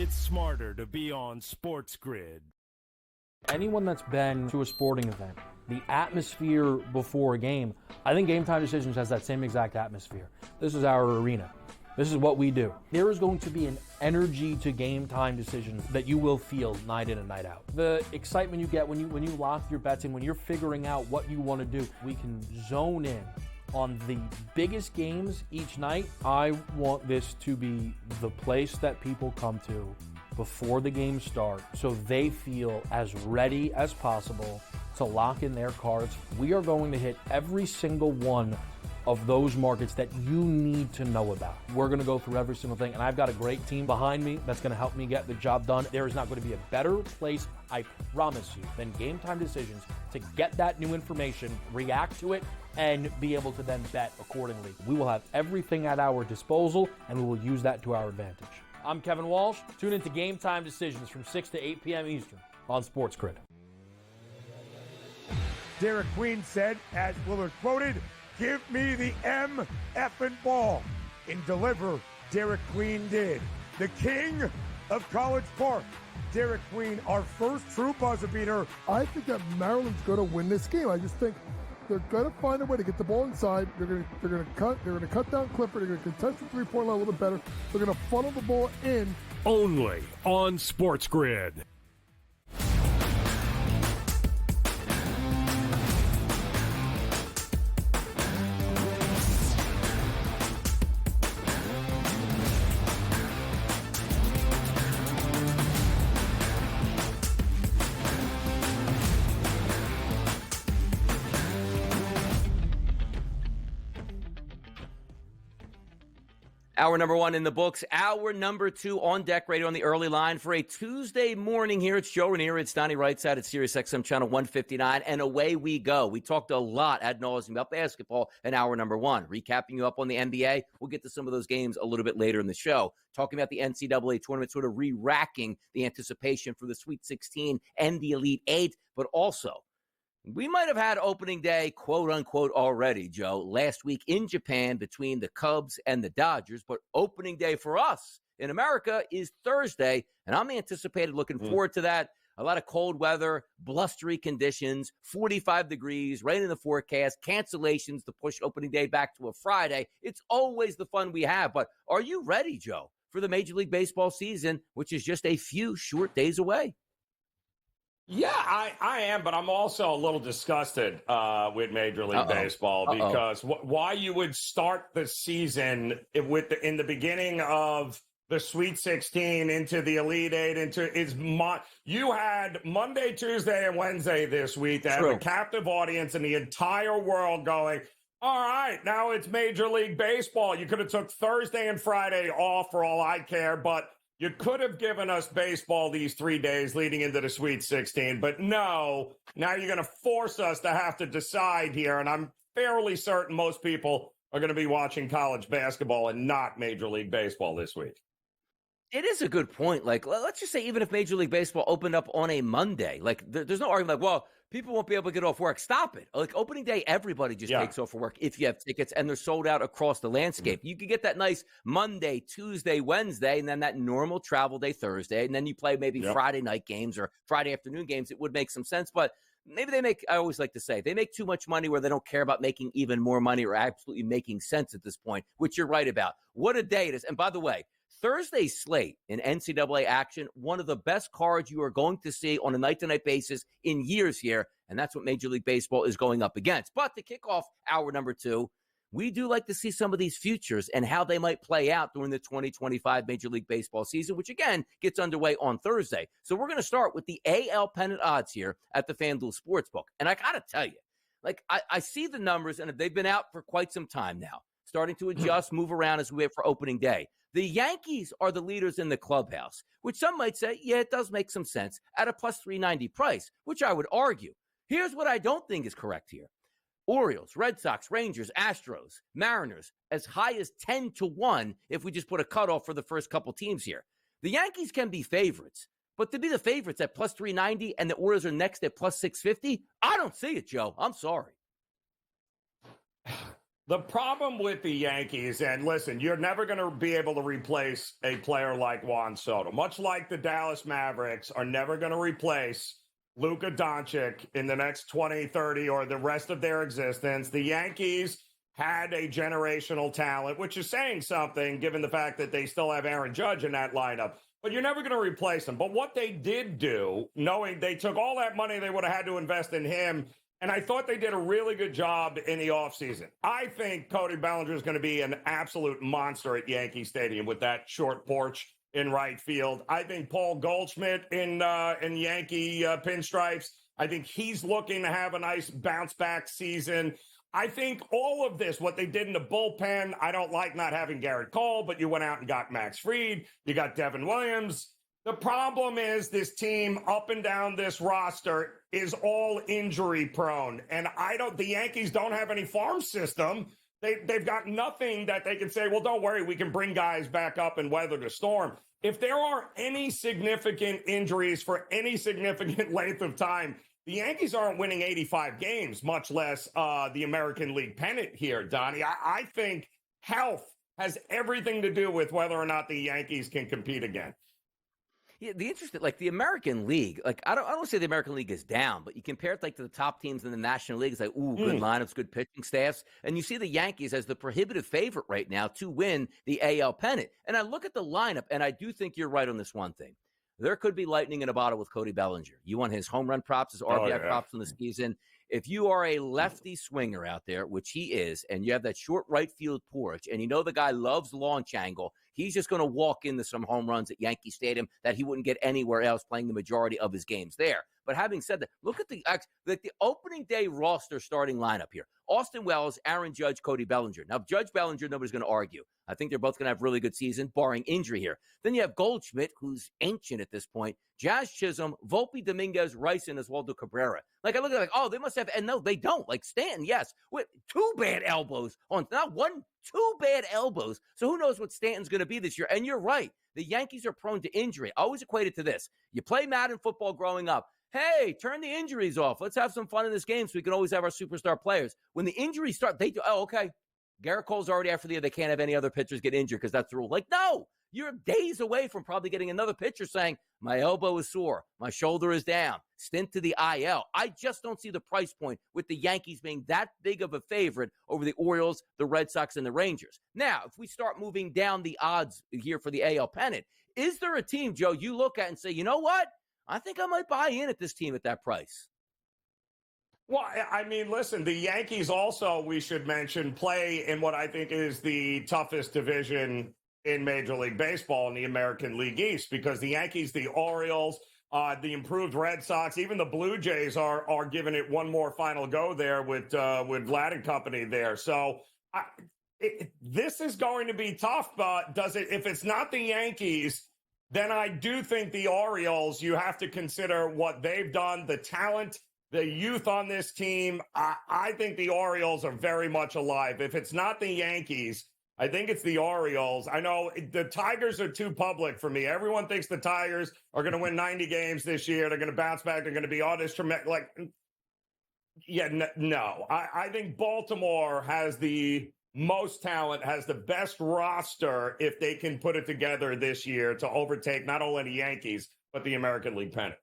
It's smarter to be on SportsGrid. Anyone that's been to a sporting event, the atmosphere before a game, I think Game Time Decisions has that same exact atmosphere. This is our arena. This is what we do. There is going to be an energy to Game Time Decisions that you will feel night in and night out. The excitement you get when you lock your bets in, when you're figuring out what you want to do, we can zone in on the biggest games each night. I want this to be the place that people come to before the games start so they feel as ready as possible to lock in their cards. We are going to hit every single one of those markets that you need to know about. We're going to go through every single thing, and I've got a great team behind me that's going to help me get the job done. There is not going to be a better place, I promise you, than Game Time Decisions to get that new information, react to it, and be able to then bet accordingly. We will have everything at our disposal, and we will use that to our advantage. I'm Kevin Walsh. Tune into Game Time Decisions from 6 to 8 p.m. Eastern on SportsGrid. Derek Queen said, as Willard quoted, "Give me the M-effing ball." And deliver, Derek Queen did. The king of College Park, Derek Queen, our first true buzzer beater. I think that Maryland's going to win this game. I just think they're going to find a way to get the ball inside. They're going to cut down Clifford. They're going to contest the three-point line a little better. They're going to funnel the ball in. Only on SportsGrid. Hour number one in the books. Hour number two on deck, radio on the early line for a Tuesday morning here. It's Joe Ranieri. It's Donnie Rightside at SiriusXM Channel 159. And away we go. We talked a lot ad nauseum about basketball in hour number one. Recapping you up on the NBA. We'll get to some of those games a little bit later in the show. Talking about the NCAA tournament, sort of re-racking the anticipation for the Sweet 16 and the Elite Eight. But also, we might have had opening day, quote unquote, already, Joe, last week in Japan between the Cubs and the Dodgers. But opening day for us in America is Thursday, and I'm anticipated looking forward to that. A lot of cold weather, blustery conditions, 45 degrees, rain in the forecast, cancellations to push opening day back to a Friday. It's always the fun we have. But are you ready, Joe, for the Major League Baseball season, which is just a few short days away? Yeah, I am, but I'm also a little disgusted with Major League Baseball because why you would start the season in the beginning of the Sweet 16 into the Elite Eight you had Monday, Tuesday, and Wednesday this week that have a captive audience in the entire world going, all right, now it's Major League Baseball. You could have took Thursday and Friday off for all I care, but you could have given us baseball these 3 days leading into the Sweet 16, but no, now you're going to force us to have to decide here, and I'm fairly certain most people are going to be watching college basketball and not Major League Baseball this week. It is a good point. Like, let's just say even if Major League Baseball opened up on a Monday, like there's no argument like, well, people won't be able to get off work. Stop it. Like opening day, everybody just takes off for work if you have tickets and they're sold out across the landscape. You could get that nice Monday, Tuesday, Wednesday, and then that normal travel day Thursday. And then you play maybe Friday night games or Friday afternoon games. It would make some sense. But maybe I always like to say, they make too much money where they don't care about making even more money or absolutely making sense at this point, which you're right about. What a day it is. And by the way, Thursday's slate in NCAA action, one of the best cards you are going to see on a night-to-night basis in years here, and that's what Major League Baseball is going up against. But to kick off hour number two, we do like to see some of these futures and how they might play out during the 2025 Major League Baseball season, which, again, gets underway on Thursday. So we're going to start with the AL pennant odds here at the FanDuel Sportsbook. And I got to tell you, like I see the numbers, and they've been out for quite some time now, starting to adjust, move around as we wait for opening day. The Yankees are the leaders in the clubhouse, which some might say, yeah, it does make some sense at a plus 390 price, which I would argue. Here's what I don't think is correct here. Orioles, Red Sox, Rangers, Astros, Mariners, as high as 10-1 if we just put a cutoff for the first couple teams here. The Yankees can be favorites, but to be the favorites at plus 390 and the Orioles are next at plus 650, I don't see it, Joe. I'm sorry. The problem with the Yankees, and listen, you're never going to be able to replace a player like Juan Soto, much like the Dallas Mavericks are never going to replace Luka Doncic in the next 20, 30, or the rest of their existence. The Yankees had a generational talent, which is saying something given the fact that they still have Aaron Judge in that lineup. But you're never going to replace him. But what they did do, knowing they took all that money they would have had to invest in him, and I thought they did a really good job in the offseason. I think Cody Bellinger is going to be an absolute monster at Yankee Stadium with that short porch in right field. I think Paul Goldschmidt in Yankee pinstripes, I think he's looking to have a nice bounce-back season. I think all of this, what they did in the bullpen, I don't like not having Garrett Cole, but you went out and got Max Fried. You got Devin Williams. The problem is this team up and down this roster is all injury prone. And the Yankees don't have any farm system. They've got nothing that they can say, well, don't worry, we can bring guys back up and weather the storm. If there are any significant injuries for any significant length of time, the Yankees aren't winning 85 games, much less the American League pennant here, Donnie. I think health has everything to do with whether or not the Yankees can compete again. Yeah, the interesting, like the American League, like I don't say the American League is down, but you compare it like to the top teams in the National League. It's like, good lineups, good pitching staffs, and you see the Yankees as the prohibitive favorite right now to win the AL pennant. And I look at the lineup, and I do think you're right on this one thing. There could be lightning in a bottle with Cody Bellinger. You want his home run props, his RBI props in the season. If you are a lefty swinger out there, which he is, and you have that short right field porch, and you know the guy loves launch angle, he's just going to walk into some home runs at Yankee Stadium that he wouldn't get anywhere else playing the majority of his games there. But having said that, look at the opening day roster starting lineup here. Austin Wells, Aaron Judge, Cody Bellinger. Now, Judge, Bellinger, nobody's going to argue. I think they're both going to have really good season, barring injury here. Then you have Goldschmidt, who's ancient at this point, Jazz Chisholm, Volpe, Dominguez, Rice, and Oswaldo Cabrera. Like, I look at it like, oh, they must have, and no, they don't. Like Stanton, yes, with two bad elbows on, not one, two bad elbows. So who knows what Stanton's going to be this year? And you're right. The Yankees are prone to injury. I always equated to this. You play Madden football growing up. Hey, turn the injuries off. Let's have some fun in this game so we can always have our superstar players. When the injuries start, they do, oh, okay. Garrett Cole's already out for the year. They can't have any other pitchers get injured because that's the rule. Like, no, you're days away from probably getting another pitcher saying, my elbow is sore, my shoulder is down, stint to the IL. I just don't see the price point with the Yankees being that big of a favorite over the Orioles, the Red Sox, and the Rangers. Now, if we start moving down the odds here for the AL pennant, is there a team, Joe, you look at and say, you know what? I think I might buy in at this team at that price. Well, I mean, listen, the Yankees also, we should mention, play in what I think is the toughest division in Major League Baseball in the American League East, because the Yankees, the Orioles, the improved Red Sox, even the Blue Jays are giving it one more final go there with Vlad and company there. So this is going to be tough. If it's not the Yankees, then I do think the Orioles, you have to consider what they've done, the talent, the youth on this team. I think the Orioles are very much alive. If it's not the Yankees, I think it's the Orioles. I know the Tigers are too public for me. Everyone thinks the Tigers are going to win 90 games this year. They're going to bounce back. They're going to be all this tremendous. No. I think Baltimore has the most talent, has the best roster if they can put it together this year to overtake not only the Yankees, but the American League pennant.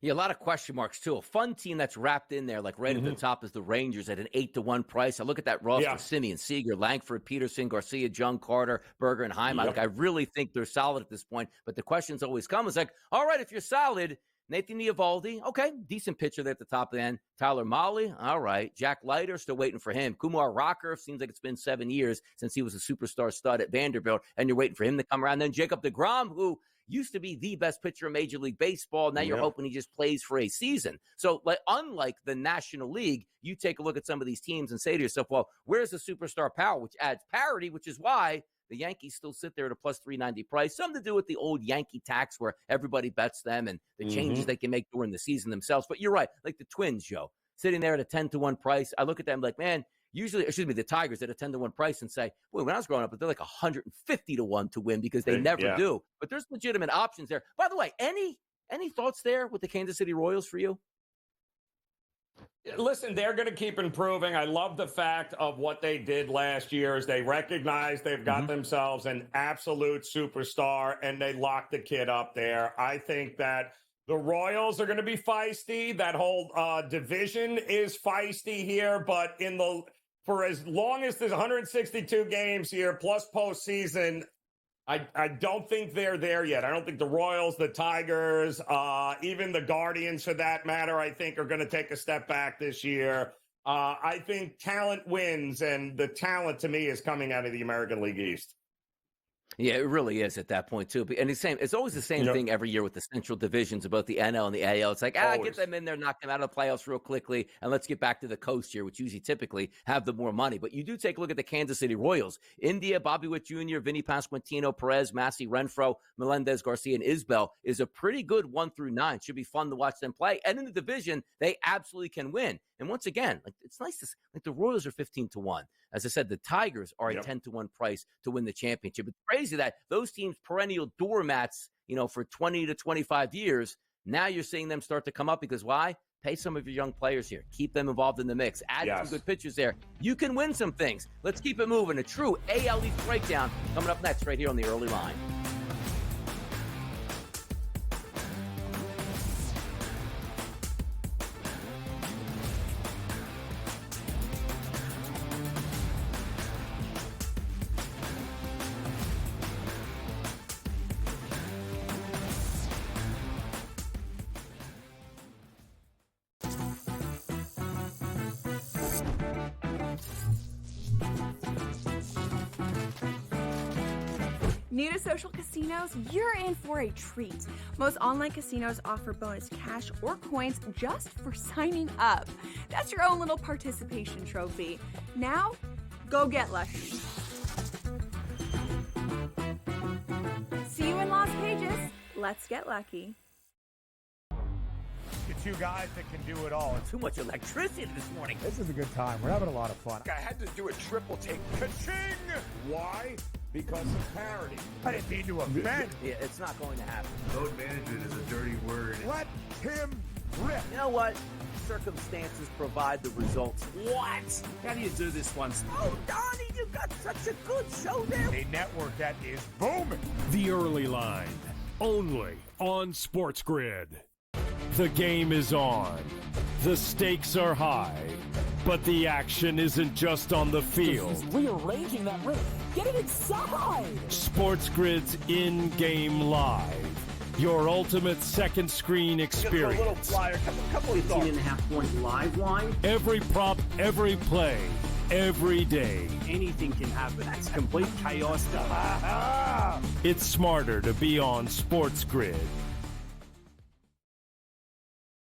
Yeah, a lot of question marks, too. A fun team that's wrapped in there, like right at the top, is the Rangers at an 8-1 price. I look at that roster, Simeon, Seager, Langford, Peterson, Garcia, Jung, Carter, Berger, and Hyman. Like, I really think they're solid at this point. But the questions always come. It's like, all right, if you're solid, Nathan Eovaldi, okay, decent pitcher there at the top of the end. Tyler Mahle, all right. Jack Leiter, still waiting for him. Kumar Rocker, seems like it's been 7 years since he was a superstar stud at Vanderbilt, and you're waiting for him to come around. Then Jacob deGrom, who used to be the best pitcher in Major League Baseball. Now you're hoping he just plays for a season. So, like, unlike the National League, you take a look at some of these teams and say to yourself, well, where's the superstar power, which adds parity, which is why the Yankees still sit there at a plus 390 price. Something to do with the old Yankee tax where everybody bets them and the changes they can make during the season themselves. But you're right, like the Twins, Joe, sitting there at a 10-1 price. I look at them like, man, usually, the Tigers at a 10-1 price and say, well, when I was growing up, they're like 150-1 to win because they never do. But there's legitimate options there. By the way, any thoughts there with the Kansas City Royals for you? Listen, they're going to keep improving. I love the fact of what they did last year is they recognize they've got themselves an absolute superstar, and they locked the kid up there. I think that the Royals are going to be feisty. That whole division is feisty here, but for as long as there's 162 games here plus postseason, I don't think they're there yet. I don't think the Royals, the Tigers, even the Guardians, for that matter, I think are going to take a step back this year. I think talent wins, and the talent to me is coming out of the American League East. Yeah, it really is at that point, too. And it's always the same thing every year with the central divisions about the NL and the AL. It's like, get them in there, knock them out of the playoffs real quickly, and let's get back to the coast here, which usually typically have the more money. But you do take a look at the Kansas City Royals. India, Bobby Witt Jr., Vinny Pasquantino, Perez, Massey, Renfroe, Melendez, Garcia, and Isbell is a pretty good 1 through 9. Should be fun to watch them play. And in the division, they absolutely can win. And once again, it's nice to like the Royals are 15-1. As I said, the Tigers are a 10-1 price to win the championship. It's crazy that those teams, perennial doormats, for 20 to 25 years, now you're seeing them start to come up because why? Pay some of your young players here. Keep them involved in the mix. Add some good pitchers there. You can win some things. Let's keep it moving. A true AL East breakdown coming up next right here on the Early Line. New to social casinos? You're in for a treat. Most online casinos offer bonus cash or coins just for signing up. That's your own little participation trophy. Now, go get lucky. See you in Las Vegas. Let's get lucky. The two guys that can do it all. Too much electricity this morning. This is a good time. We're having a lot of fun. I had to do a triple take. Ka-ching! Why? Because of parity. I didn't mean to offend. Yeah, it's not going to happen. Load management is a dirty word. Let him rip. You know what? Circumstances provide the results. What? How do you do this one? Oh, Donnie, you got such a good show there. A network that is booming. The Early Line, only on SportsGrid. The game is on. The stakes are high. But the action isn't just on the field. He's rearranging that ring. Get it inside! SportsGrid's in-game live. Your ultimate second screen experience. A little flyer, couple of 15.5-point live line. Every prop, every play, every day. Anything can happen. That's complete chaos. It's smarter to be on SportsGrid.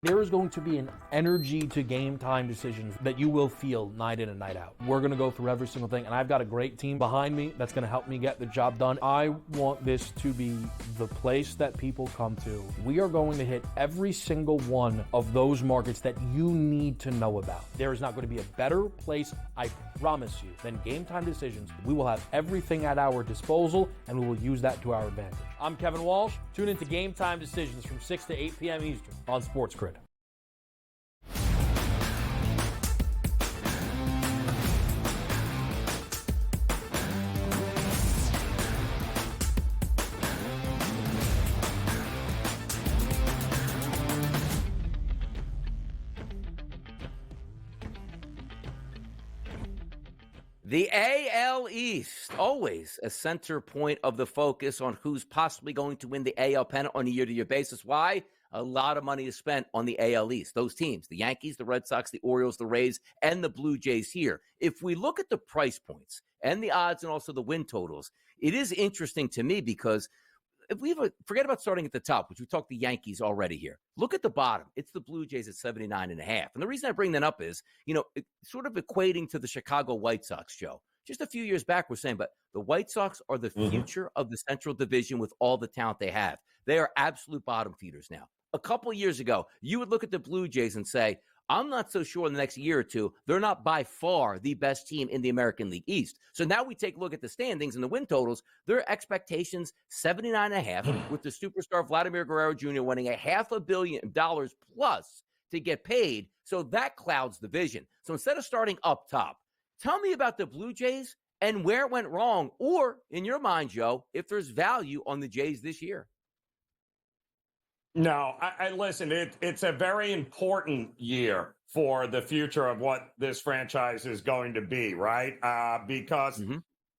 There is going to be an energy to game time decisions that you will feel night in and night out. We're going to go through every single thing, and I've got a great team behind me that's going to help me get the job done. I want this to be the place that people come to. We are going to hit every single one of those markets that you need to know about. There is not going to be a better place, I promise you, than Game Time Decisions. We will have everything at our disposal, and we will use that to our advantage. I'm Kevin Walsh. Tune into Game Time Decisions from 6 to 8 p.m. Eastern on SportsGrid. The AL East, always a center point of the focus on who's possibly going to win the AL pennant on a year-to-year basis. Why? A lot of money is spent on the AL East. Those teams, the Yankees, the Red Sox, the Orioles, the Rays, and the Blue Jays here. If we look at the price points and the odds and also the win totals, it is interesting to me because if we forget about starting at the top, which we talked the Yankees already here. Look at the bottom. It's the Blue Jays at 79.5. And the reason I bring that up is, it's sort of equating to the Chicago White Sox, Joe. Just a few years back, we're saying, but the White Sox are the future of the Central Division with all the talent they have. They are absolute bottom feeders now. A couple of years ago, you would look at the Blue Jays and say, I'm not so sure in the next year or two, they're not by far the best team in the American League East. So now we take a look at the standings and the win totals. Their expectations, 79.5, with the superstar Vladimir Guerrero Jr. winning $500 million plus to get paid, so that clouds the vision. So instead of starting up top, tell me about the Blue Jays and where it went wrong, or in your mind, Joe, if there's value on the Jays this year. No, I listen, it's a very important year for the future of what this franchise is going to be, right? Because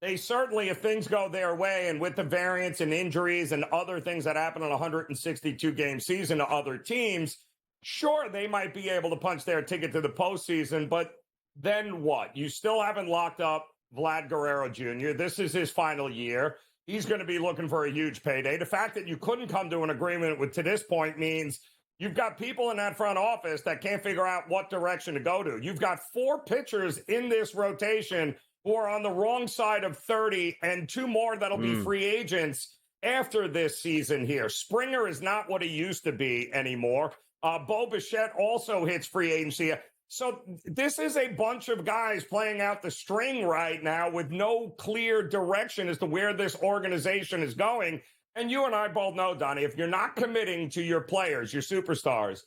they certainly, if things go their way, and with the variance and injuries and other things that happen in a 162-game season to other teams, sure, they might be able to punch their ticket to the postseason, but then what? You still haven't locked up Vlad Guerrero Jr. This is his final year. He's going to be looking for a huge payday. The fact that you couldn't come to an agreement to this point means you've got people in that front office that can't figure out what direction to go to. You've got 4 pitchers in this rotation who are on the wrong side of 30, and 2 more that'll be free agents after this season here. Springer is not what he used to be anymore. Bo Bichette also hits free agency. So this is a bunch of guys playing out the string right now with no clear direction as to where this organization is going. And you and I both know, Donnie, if you're not committing to your players, your superstars,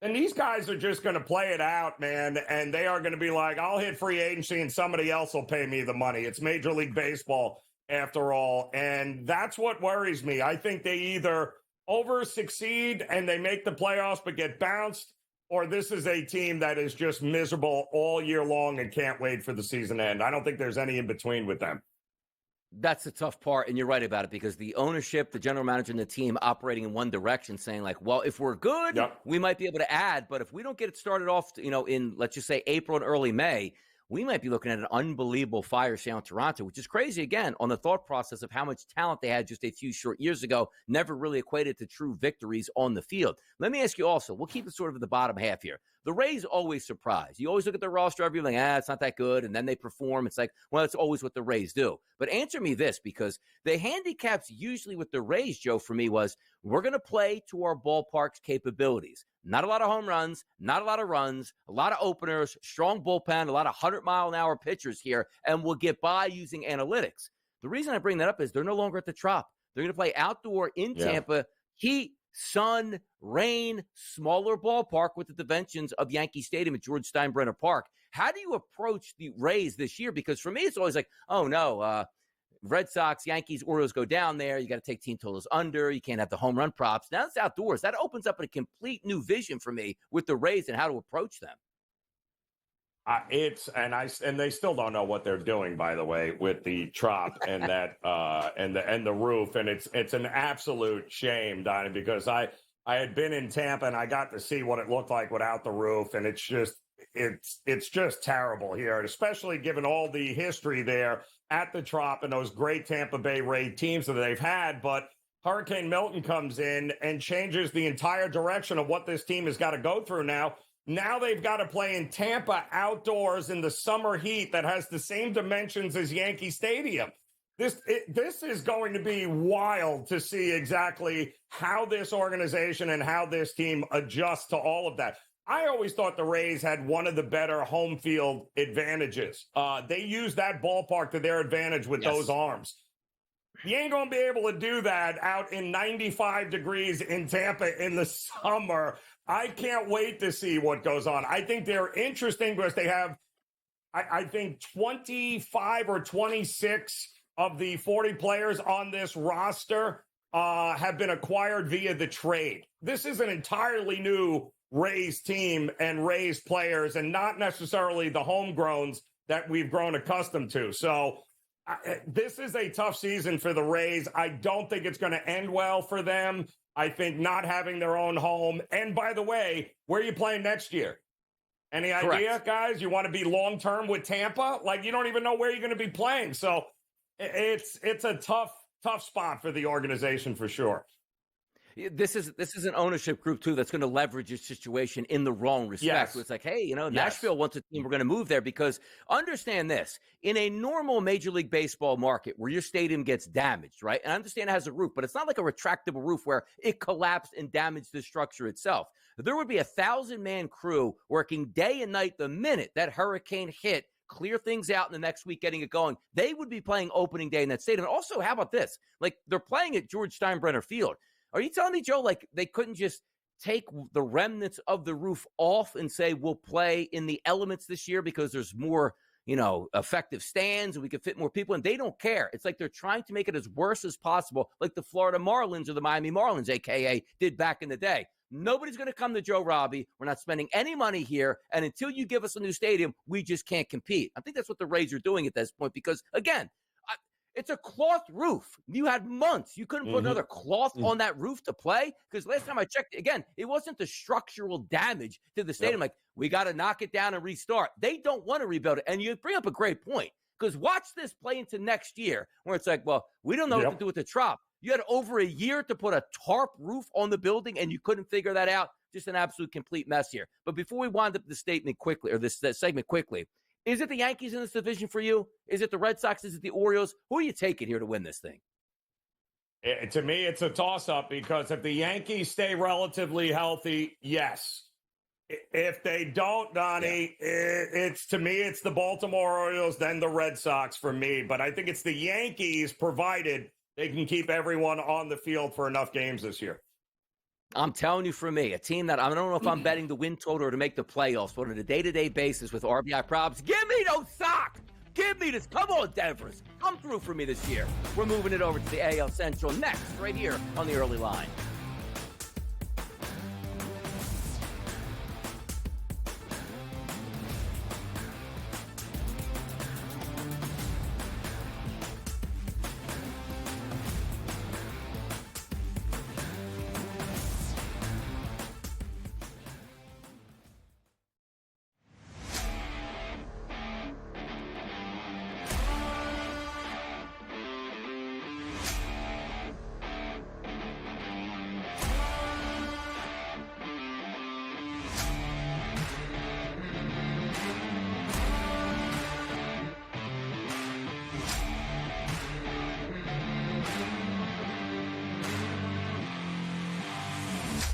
then these guys are just going to play it out, man. And they are going to be like, I'll hit free agency and somebody else will pay me the money. It's Major League Baseball after all. And that's what worries me. I think they either over-succeed and they make the playoffs but get bounced, or this is a team that is just miserable all year long and can't wait for the season to end. I don't think there's any in between with them. That's the tough part, and you're right about it, because the ownership, the general manager, and the team operating in one direction, saying like, well, if we're good, we might be able to add, but if we don't get it started off, in, let's just say, April and early May, we might be looking at an unbelievable fire sale in Toronto, which is crazy, again, on the thought process of how much talent they had just a few short years ago, never really equated to true victories on the field. Let me ask you also, we'll keep it sort of at the bottom half here. The Rays always surprise. You always look at the roster, everything like, it's not that good, and then they perform. It's like, well, it's always what the Rays do. But answer me this, because the handicaps usually with the Rays, Joe, for me was, we're going to play to our ballpark's capabilities. Not a lot of home runs, not a lot of runs, a lot of openers, strong bullpen, a lot of 100-mile-an-hour pitchers here, and we'll get by using analytics. The reason I bring that up is they're no longer at the Trop. They're going to play outdoor in Tampa, heat, sun, rain, smaller ballpark with the dimensions of Yankee Stadium at George Steinbrenner Park. How do you approach the Rays this year? Because for me, it's always like, oh, no, Red Sox, Yankees, Orioles go down there. You got to take team totals under. You can't have the home run props. Now it's outdoors. That opens up a complete new vision for me with the Rays and how to approach them. And they still don't know what they're doing, by the way, with the Trop and that and the roof. And it's an absolute shame, Donnie, because I had been in Tampa and I got to see what it looked like without the roof, and it's just terrible here, especially given all the history there at the Trop and those great Tampa Bay Ray teams that they've had. But Hurricane Milton comes in and changes the entire direction of what this team has got to go through now. Now they've got to play in Tampa outdoors in the summer heat that has the same dimensions as Yankee Stadium. This is going to be wild to see exactly how this organization and how this team adjusts to all of that. I always thought the Rays had one of the better home field advantages. They use that ballpark to their advantage with those arms. You ain't going to be able to do that out in 95 degrees in Tampa in the summer. I can't wait to see what goes on. I think they're interesting because they have, I think, 25 or 26 of the 40 players on this roster have been acquired via the trade. This is an entirely new Rays team and Rays players, and not necessarily the homegrowns that we've grown accustomed to. So this is a tough season for the Rays. I don't think it's going to end well for them. I think not having their own home. And by the way, where are you playing next year? Any idea, guys? You want to be long-term with Tampa? Like, you don't even know where you're going to be playing. So it's a tough spot for the organization for sure. This is an ownership group, too, that's going to leverage this situation in the wrong respect. Yes. So it's like, hey, Nashville wants a team. We're going to move there because understand this. In a normal Major League Baseball market where your stadium gets damaged, right? And I understand it has a roof, but it's not like a retractable roof where it collapsed and damaged the structure itself. There would be 1,000-man crew working day and night the minute that hurricane hit, clear things out in the next week, getting it going. They would be playing opening day in that stadium. And also, how about this? Like, they're playing at George Steinbrenner Field. Are you telling me, Joe, like they couldn't just take the remnants of the roof off and say we'll play in the elements this year because there's more, effective stands and we can fit more people, and they don't care. It's like they're trying to make it as worse as possible, like the Florida Marlins or the Miami Marlins, aka, did back in the day. Nobody's going to come to Joe Robbie. We're not spending any money here, and until you give us a new stadium, we just can't compete. I think that's what the Rays are doing at this point because, again, it's a cloth roof. You had months. You couldn't put another cloth on that roof to play? Because last time I checked, again, it wasn't the structural damage to the stadium. Like, we got to knock it down and restart. They don't want to rebuild it. And you bring up a great point. Because watch this play into next year where it's like, well, we don't know what to do with the Trop. You had over a year to put a tarp roof on the building, and you couldn't figure that out. Just an absolute complete mess here. But before we wind up the statement quickly, or this segment quickly, is it the Yankees in this division for you? Is it the Red Sox? Is it the Orioles? Who are you taking here to win this thing? To me, it's a toss-up because if the Yankees stay relatively healthy, yes. If they don't, Donnie, it's to me, it's the Baltimore Orioles, then the Red Sox for me. But I think it's the Yankees, provided they can keep everyone on the field for enough games this year. I'm telling you, for me, a team that I don't know if I'm betting the win total or to make the playoffs, but on a day-to-day basis with RBI props, give me those Sox! Give me this. Come on, Denvers. Come through for me this year. We're moving it over to the AL Central next, right here on the early line.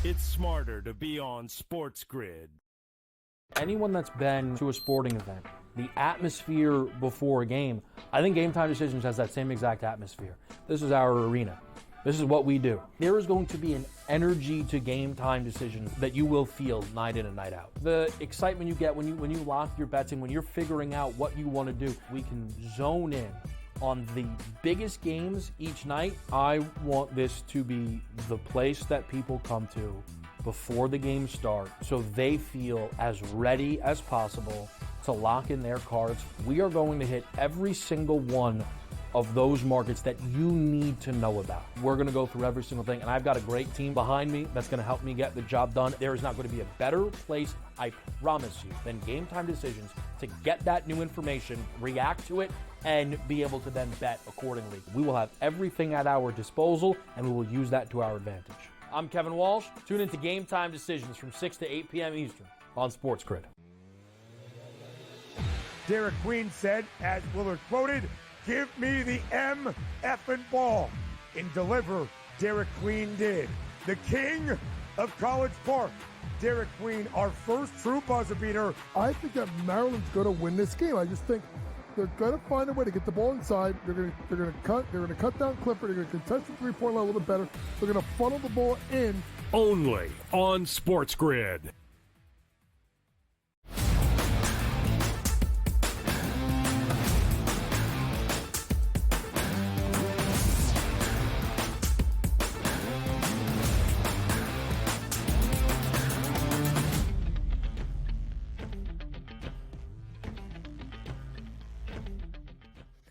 It's smarter to be on SportsGrid. Anyone that's been to a sporting event, the atmosphere before a game, I think Game Time Decisions has that same exact atmosphere. This is our arena. This is what we do. There is going to be an energy to Game Time Decisions that you will feel night in and night out. The excitement you get when you lock your bets in, when you're figuring out what you want to do, we can zone in on the biggest games each night. I want this to be the place that people come to before the games start so they feel as ready as possible to lock in their cards. We are going to hit every single one of those markets that you need to know about. We're going to go through every single thing, and I've got a great team behind me that's going to help me get the job done. There is not going to be a better place, I promise you, than Game Time Decisions to get that new information, react to it, and be able to then bet accordingly. We will have everything at our disposal, and we will use that to our advantage. I'm Kevin Walsh. Tune into Game Time Decisions from 6 to 8 p.m. Eastern on SportsGrid. Derek Queen said, as Willard quoted, "Give me the effing ball." And deliver, Derek Queen did. The king of College Park, Derek Queen, our first true buzzer beater. I think that Maryland's going to win this game. I just think they're going to find a way to get the ball inside. They're going to cut down Clifford. They're going to contest the three-point line a little bit better. They're going to funnel the ball in. Only on SportsGrid.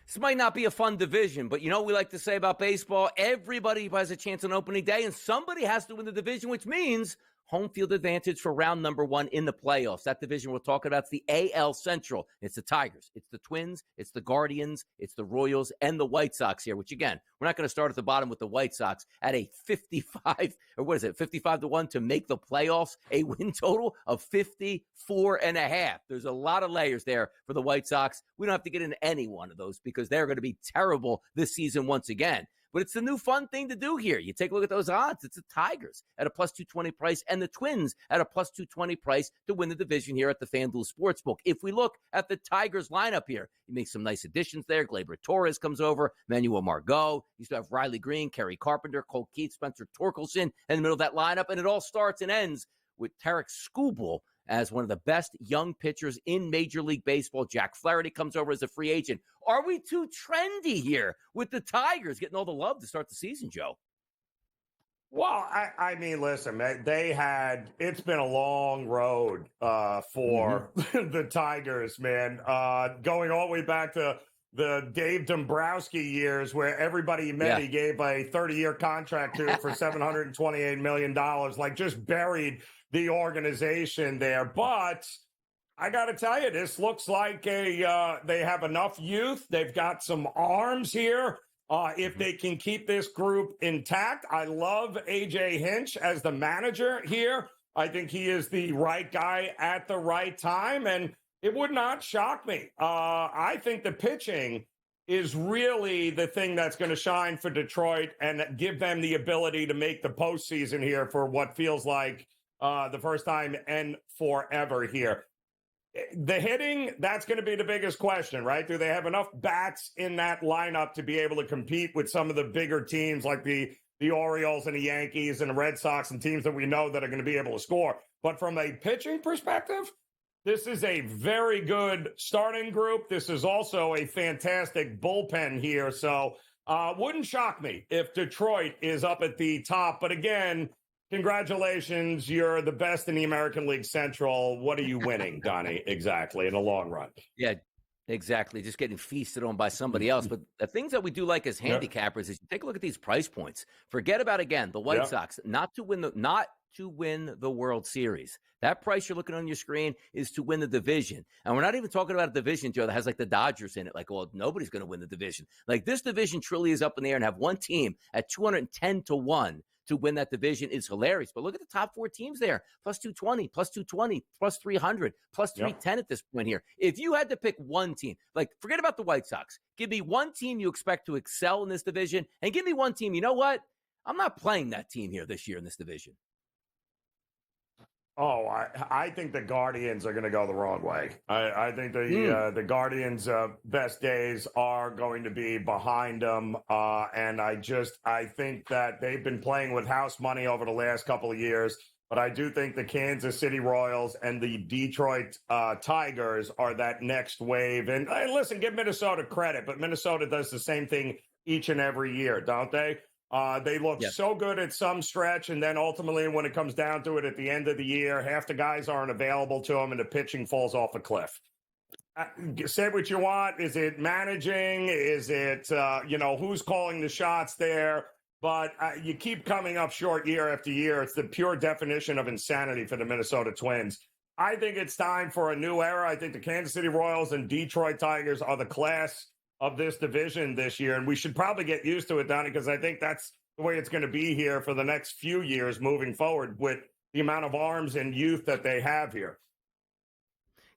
This might not be a fun division, but you know what we like to say about baseball? Everybody has a chance on opening day, and somebody has to win the division, which means home field advantage for round number 1 in the playoffs. That division we're talking about is the AL Central. It's the Tigers, it's the Twins, it's the Guardians, it's the Royals, and the White Sox here, which, again, we're not going to start at the bottom with the White Sox at a 55-1 to make the playoffs, a win total of 54.5. There's a lot of layers there for the White Sox. We don't have to get into any one of those because they're going to be terrible this season once again. but it's the new fun thing to do here. You take a look at those odds. It's the Tigers at a plus 220 price and the Twins at a plus 220 price to win the division here at the FanDuel Sportsbook. If we look at the Tigers lineup here, you make some nice additions there. Gleyber Torres comes over, Manuel Margot. You still have Riley Green, Kerry Carpenter, Cole Keith, Spencer Torkelson in the middle of that lineup, and it all starts and ends with Tarek Skubal as one of the best young pitchers in Major League Baseball. Jack Flaherty comes over as a free agent. Are we too trendy here with the Tigers getting all the love to start the season, Joe? Well, I mean, listen, man, it's been a long road for the Tigers, man, going all the way back to the Dave Dombrowski years where everybody he met, he gave a 30-year contract to for $728 million, like just buried the organization there. But I got to tell you, this looks like they have enough youth. They've got some arms here. If they can keep this group intact, I love A.J. Hinch as the manager here. I think he is the right guy at the right time, and it would not shock me. I think the pitching is really the thing that's going to shine for Detroit and give them the ability to make the postseason here for what feels like the first time and forever here. The hitting, that's going to be the biggest question, right? Do they have enough bats in that lineup to be able to compete with some of the bigger teams like the Orioles and the Yankees and the Red Sox and teams that we know that are going to be able to score? But from a pitching perspective, this is a very good starting group. This is also a fantastic bullpen here. So wouldn't shock me if Detroit is up at the top. But again, congratulations. You're the best in the American League Central. What are you winning, Donnie, exactly, in the long run? Yeah, exactly. Just getting feasted on by somebody else. But the things that we do like as handicappers is you take a look at these price points. Forget about, again, the White Sox, not to win the World Series. That price you're looking on your screen is to win the division. And we're not even talking about a division, Joe, that has like the Dodgers in it. Like, well, nobody's going to win the division. Like, this division truly is up in the air, and have one team at 210-1 to win that division is hilarious. But look at the top four teams there. Plus 220, plus 220, plus 300, plus 310 at this point here. If you had to pick one team, like, forget about the White Sox. Give me one team you expect to excel in this division, and give me one team, you know what? I'm not playing that team here this year in this division. Oh, I think the Guardians are going to go the wrong way. I think the Guardians' best days are going to be behind them. And I think that they've been playing with house money over the last couple of years. But I do think the Kansas City Royals and the Detroit Tigers are that next wave. And listen, give Minnesota credit, but Minnesota does the same thing each and every year, don't they? They look so good at some stretch, and then ultimately when it comes down to it at the end of the year, half the guys aren't available to them and the pitching falls off a cliff. Say what you want. Is it managing? Is it, who's calling the shots there? But you keep coming up short year after year. It's the pure definition of insanity for the Minnesota Twins. I think it's time for a new era. I think the Kansas City Royals and Detroit Tigers are the class of this division this year, and we should probably get used to it, Donnie, because I think that's the way it's going to be here for the next few years moving forward with the amount of arms and youth that they have here.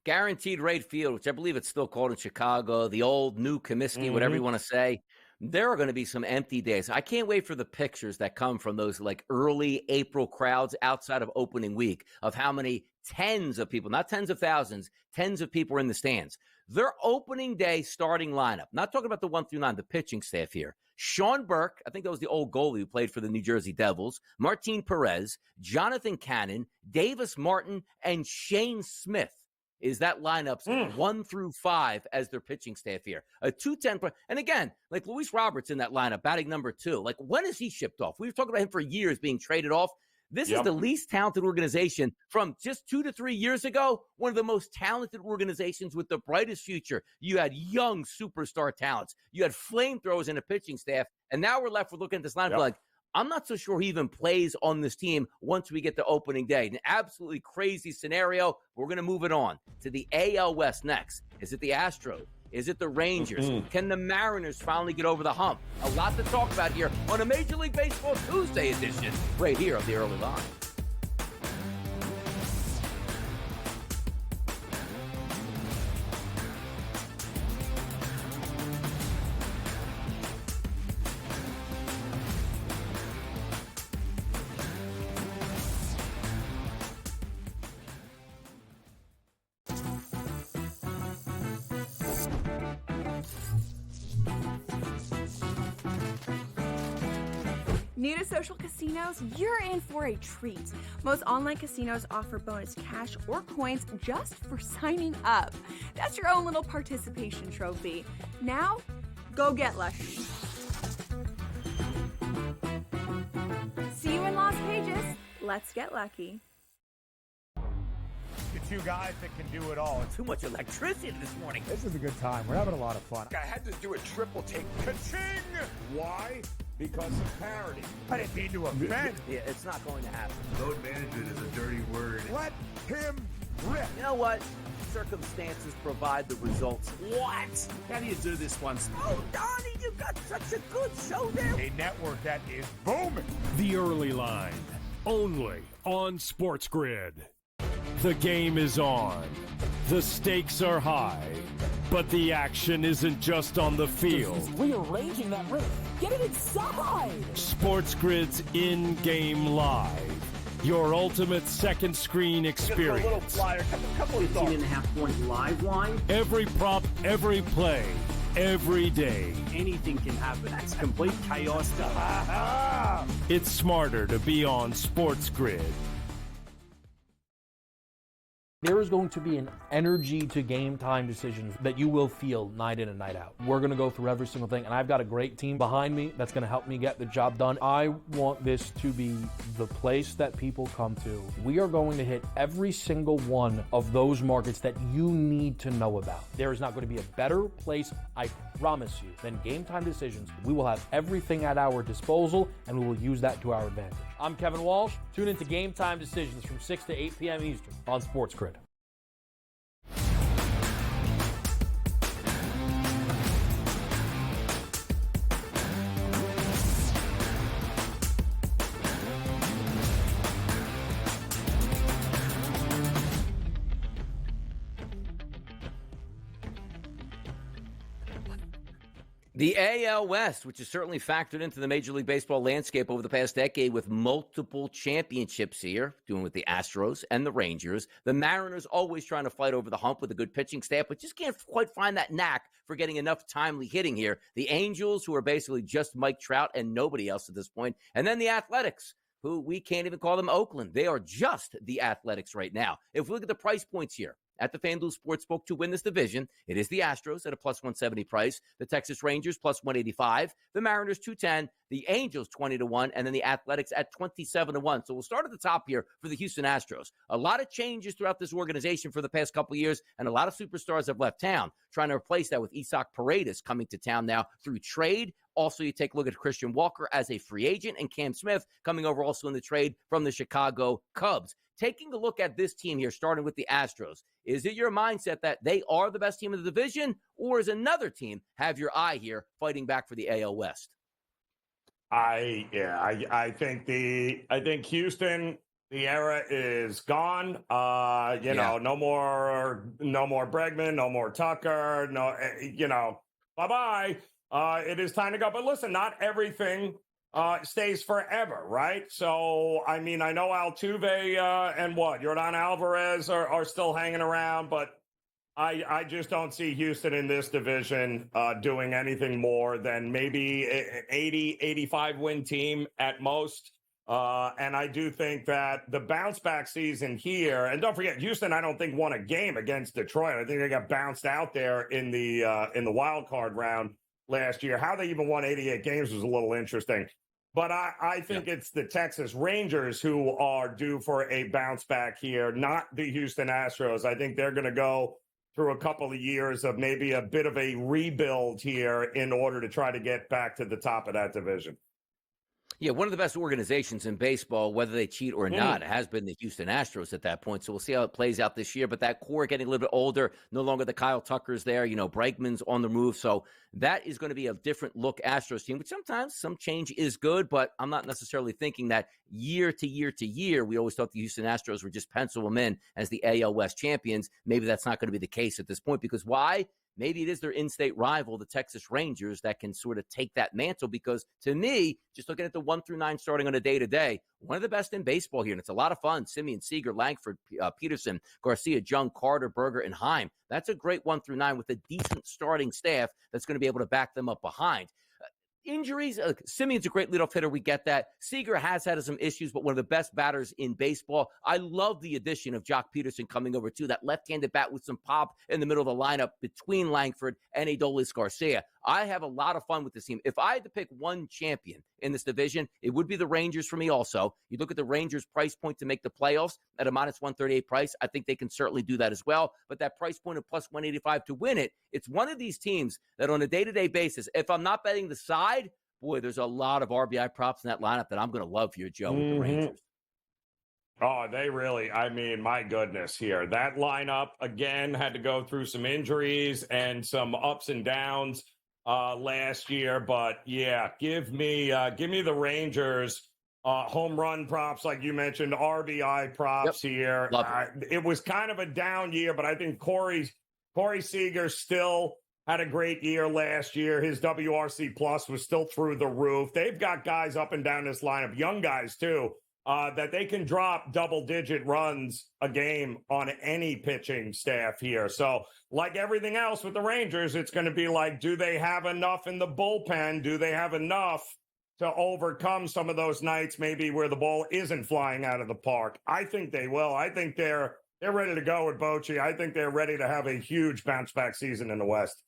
Guaranteed Rate Field, which I believe it's still called in Chicago, the old new Comiskey, whatever you want to say. There are going to be some empty days. I can't wait for the pictures that come from those like early April crowds outside of opening week of how many tens of people, not tens of thousands, tens of people are in the stands. Their opening day starting lineup, not talking about the 1 through 9, the pitching staff here. Sean Burke, I think that was the old goalie who played for the New Jersey Devils, Martin Perez, Jonathan Cannon, Davis Martin, and Shane Smith is that lineup's 1 through 5 as their pitching staff here. A 210. And again, like Luis Roberts in that lineup, batting number 2. Like, when is he shipped off? We've talked about him for years being traded off. This is the least talented organization from just 2 to 3 years ago. One of the most talented organizations with the brightest future. You had young superstar talents. You had flamethrowers in a pitching staff. And now we're left with looking at this lineup like, I'm not so sure he even plays on this team once we get to opening day. An absolutely crazy scenario. We're going to move it on to the AL West next. Is it the Astros? Is it the Rangers? Can the Mariners finally get over the hump? A lot to talk about here on a Major League Baseball Tuesday edition, right here on the Early Line. New to social casinos? You're in for a treat. Most online casinos offer bonus cash or coins just for signing up. That's your own little participation trophy. Now, go get lucky. See you in Las Vegas. Let's get lucky. The two guys that can do it all. Too much electricity this morning. This is a good time. We're having a lot of fun. I had to do a triple take. Ka-ching! Why? Because of parity. I didn't mean to offend. Yeah, it's not going to happen. Load management is a dirty word. Let him rip. You know what? Circumstances provide the results. What? How do you do this one? Oh, Donnie, you got such a good show there. A network that is booming. The Early Line, only on SportsGrid. The game is on. The stakes are high, but the action isn't just on the field. He's rearranging that ring. Get it inside! SportsGrid's in-game live. Your ultimate second screen experience. Just a little flyer, couple of 18.5-point live line. Every prop, every play, every day. Anything can happen. That's complete chaos. It's smarter to be on SportsGrid. There is going to be an energy to game time decisions that you will feel night in and night out. We're going to go through every single thing, and I've got a great team behind me that's going to help me get the job done. I want this to be the place that people come to. We are going to hit every single one of those markets that you need to know about. There is not going to be a better place, I promise you, than Game Time Decisions. We will have everything at our disposal, and we will use that to our advantage. I'm Kevin Walsh. Tune into Game Time Decisions from 6 to 8 p.m. Eastern on SportsGrid. The AL West, which has certainly factored into the Major League Baseball landscape over the past decade with multiple championships here, doing with the Astros and the Rangers. The Mariners always trying to fight over the hump with a good pitching staff, but just can't quite find that knack for getting enough timely hitting here. The Angels, who are basically just Mike Trout and nobody else at this point. And then the Athletics, who we can't even call them Oakland. They are just the Athletics right now. If we look at the price points here, at the FanDuel Sportsbook to win this division, it is the Astros at a plus 170 price, the Texas Rangers plus 185, the Mariners 210, the Angels 20-1, and then the Athletics at 27-1. So we'll start at the top here for the Houston Astros. A lot of changes throughout this organization for the past couple of years, and a lot of superstars have left town, trying to replace that with Isaac Paredes coming to town now through trade. Also, you take a look at Christian Walker as a free agent and Cam Smith coming over also in the trade from the Chicago Cubs. Taking a look at this team here, starting with the Astros, is it your mindset that they are the best team in the division, or is another team have your eye here fighting back for the AL West? I think Houston, the era is gone. No more Bregman, no more Tucker, bye-bye. It is time to go. But listen, not everything stays forever, right? So, I mean, I know Altuve and Yordan Alvarez are still hanging around, but I just don't see Houston in this division doing anything more than maybe an 80, 85 win team at most. And I do think that the bounce back season here, and don't forget, Houston, I don't think won a game against Detroit. I think they got bounced out there in the wild card round last year. How they even won 88 games was a little interesting. But I think it's the Texas Rangers who are due for a bounce back here, not the Houston Astros. I think they're going to go through a couple of years of maybe a bit of a rebuild here in order to try to get back to the top of that division. Yeah, one of the best organizations in baseball, whether they cheat or not, has been the Houston Astros at that point. So we'll see how it plays out this year. But that core getting a little bit older, no longer the Kyle Tuckers there, Bregman's on the move. So that is going to be a different look Astros team, which sometimes some change is good, but I'm not necessarily thinking that year to year to year, we always thought the Houston Astros were just pencil them in as the AL West champions. Maybe that's not going to be the case at this point, because why? maybe it is their in-state rival, the Texas Rangers, that can sort of take that mantle because, to me, just looking at the 1 through 9 starting on a day-to-day, one of the best in baseball here, and it's a lot of fun. Simeon, Seager, Langford, Peterson, Garcia, Jung, Carter, Berger, and Heim. That's a great 1 through 9 with a decent starting staff that's going to be able to back them up behind. Injuries, Simeon's a great leadoff hitter. We get that. Seager has had some issues, but one of the best batters in baseball. I love the addition of Jock Peterson coming over, too. That left-handed bat with some pop in the middle of the lineup between Langford and Adolis Garcia. I have a lot of fun with this team. If I had to pick one champion in this division, it would be the Rangers for me also. You look at the Rangers' price point to make the playoffs at a minus 138 price. I think they can certainly do that as well. But that price point of plus 185 to win it, it's one of these teams that on a day-to-day basis, if I'm not betting the side, boy, there's a lot of RBI props in that lineup that I'm going to love here, Joe, with the Rangers. Oh, they really, I mean, my goodness here. That lineup, again, had to go through some injuries and some ups and downs last year. But, yeah, give me the Rangers home run props, like you mentioned, RBI props here. It was kind of a down year, but I think Corey Seager still had a great year last year. His WRC plus was still through the roof. They've got guys up and down this lineup, young guys too, that they can drop double-digit runs a game on any pitching staff here. So like everything else with the Rangers, it's going to be like, do they have enough in the bullpen? Do they have enough to overcome some of those nights maybe where the ball isn't flying out of the park? I think they will. I think they're ready to go with Bochy. I think they're ready to have a huge bounce-back season in the West.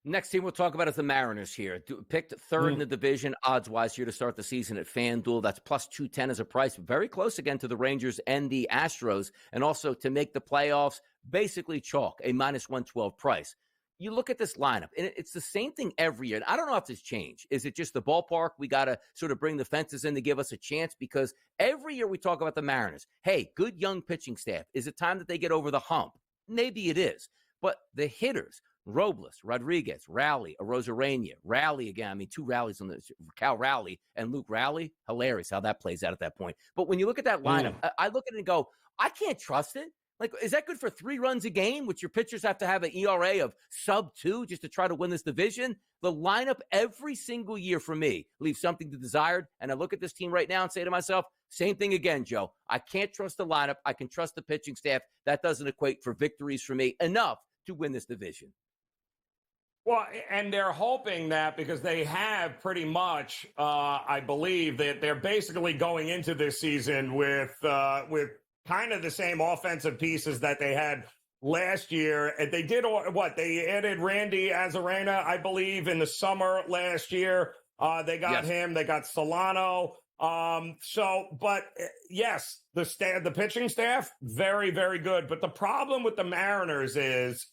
Next team we'll talk about is the Mariners here. Picked third in the division, odds-wise, here to start the season at FanDuel. That's plus 210 as a price. Very close again to the Rangers and the Astros. And also to make the playoffs, basically chalk, a minus 112 price. You look at this lineup, and it's the same thing every year. And I don't know if this changed. Is it just the ballpark? We got to sort of bring the fences in to give us a chance? Because every year we talk about the Mariners. Hey, good young pitching staff. Is it time that they get over the hump? Maybe it is. But the hitters, Robles, Rodriguez, Raleigh, Arozarena, Raleigh again. I mean, two rallies on the Cal Raleigh and Luke Raleigh. Hilarious how that plays out at that point. But when you look at that lineup, I look at it and go, I can't trust it. Like, is that good for 3 runs a game, which your pitchers have to have an ERA of sub-2 just to try to win this division? The lineup every single year for me leaves something to desired. And I look at this team right now and say to myself, same thing again, Joe. I can't trust the lineup. I can trust the pitching staff. That doesn't equate for victories for me enough to win this division. Well, and they're hoping that because they have pretty much, I believe, that they're basically going into this season with kind of the same offensive pieces that they had last year. And they did what? They added Randy Arozarena, I believe, in the summer last year. They got him. They got Solano. But yes, the pitching staff, very, very good. But the problem with the Mariners is,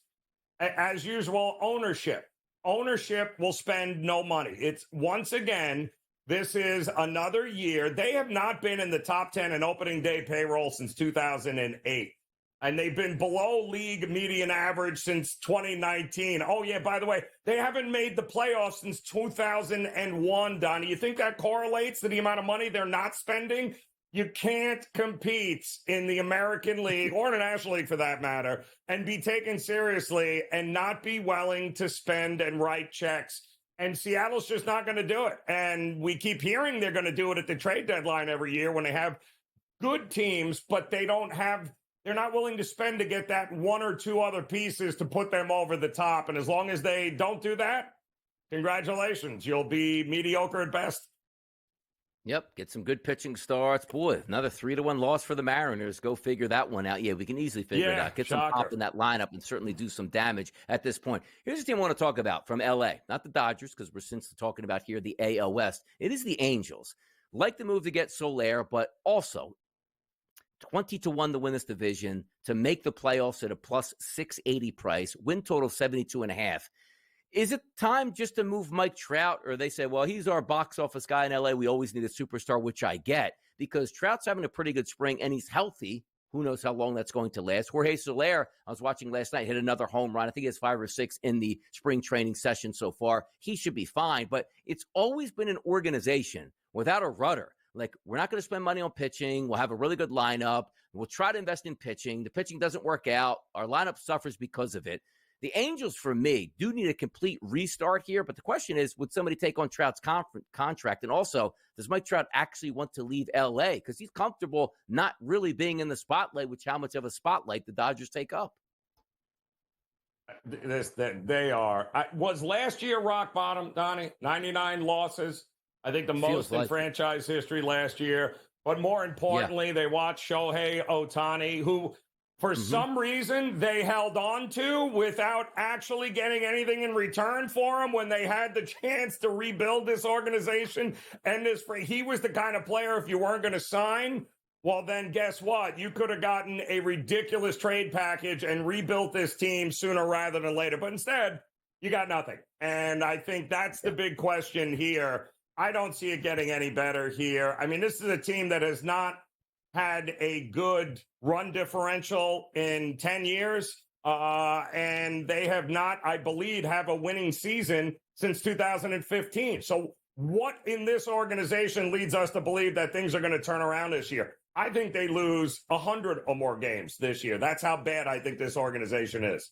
as usual, ownership. Ownership will spend no money. It's once again, this is another year. They have not been in the top 10 in opening day payroll since 2008. And they've been below league median average since 2019. Oh, yeah, by the way, they haven't made the playoffs since 2001, Donnie. You think that correlates to the amount of money they're not spending? You can't compete in the American League or the National League for that matter and be taken seriously and not be willing to spend and write checks. And Seattle's just not going to do it. And we keep hearing they're going to do it at the trade deadline every year when they have good teams, but they're not willing to spend to get that 1 or 2 other pieces to put them over the top. And as long as they don't do that, congratulations. You'll be mediocre at best. Yep, get some good pitching starts. Boy, another 3-1 loss for the Mariners. Go figure that one out. Yeah, we can easily figure it out. Get some pop in that lineup and certainly do some damage at this point. Here's the team I want to talk about from L.A. Not the Dodgers, because we're since talking about here the AL West. It is the Angels. Like the move to get Soler, but also 20-1 to win this division, to make the playoffs at a plus 680 price, win total 72.5. Is it time just to move Mike Trout? Or they say, well, he's our box office guy in LA. We always need a superstar, which I get, because Trout's having a pretty good spring and he's healthy. Who knows how long that's going to last? Jorge Soler, I was watching last night, hit another home run. I think he has 5 or 6 in the spring training session so far. He should be fine, but it's always been an organization without a rudder. Like, we're not going to spend money on pitching. We'll have a really good lineup. We'll try to invest in pitching. The pitching doesn't work out. Our lineup suffers because of it. The Angels, for me, do need a complete restart here. But the question is, would somebody take on Trout's contract? And also, does Mike Trout actually want to leave L.A.? Because he's comfortable not really being in the spotlight, which how much of a spotlight the Dodgers take up. They are. Was last year rock bottom, Donnie? 99 losses. I think the most in franchise history last year. But more importantly, they watched Shohei Ohtani, who for some reason they held on to without actually getting anything in return for him when they had the chance to rebuild this organization. And he was the kind of player, if you weren't going to sign, well, then guess what? You could have gotten a ridiculous trade package and rebuilt this team sooner rather than later. But instead, you got nothing. And I think that's the big question here. I don't see it getting any better here. I mean, this is a team that has not had a good run differential in 10 years. And they have not, I believe, have a winning season since 2015. So what in this organization leads us to believe that things are going to turn around this year? I think they lose 100 or more games this year. That's how bad I think this organization is.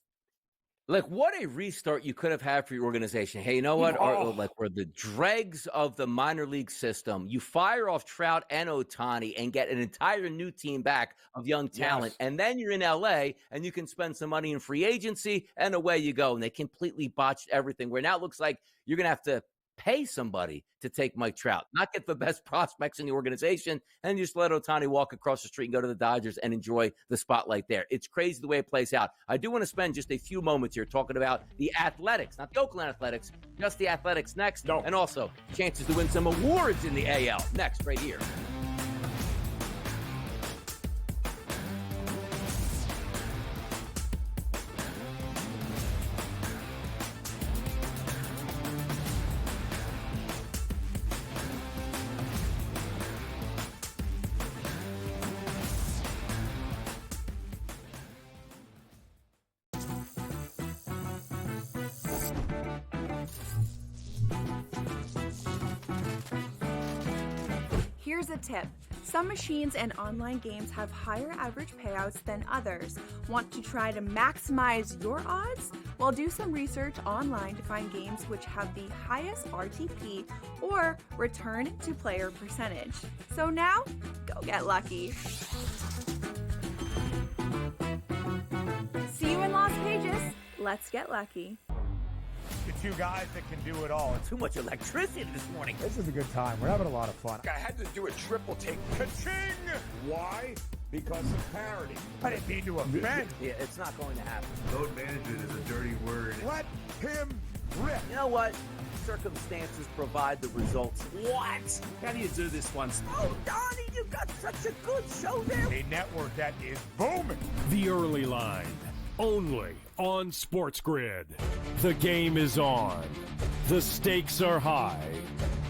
Like, what a restart you could have had for your organization. Hey, you know what? We're the dregs of the minor league system. You fire off Trout and Ohtani and get an entire new team back of young talent. Yes. And then you're in L.A. and you can spend some money in free agency and away you go. And they completely botched everything, where now it looks like you're going to have to pay somebody to take Mike Trout, not get the best prospects in the organization, and just let Ohtani walk across the street and go to the Dodgers and enjoy the spotlight there. It's crazy the way it plays out. I do want to spend just a few moments here talking about the Athletics, not the Oakland Athletics, just the Athletics next, and also chances to win some awards in the AL next right here. Here's a tip. Some machines and online games have higher average payouts than others. Want to try to maximize your odds? Well, do some research online to find games which have the highest RTP or return to player percentage. So now, go get lucky. See you in Las Vegas. Let's get lucky. The two guys that can do it all. Too much electricity this morning. This is a good time. We're having a lot of fun. I had to do a triple take. Ka-ching! Why? Because of parity. I didn't mean to offend. Yeah, it's not going to happen. Load management is a dirty word. Let him rip. You know what? Circumstances provide the results. What? How do you do this one? Oh, Donnie, you got such a good show there. A network that is booming. The Early Line, only on SportsGrid. The game is on. The stakes are high,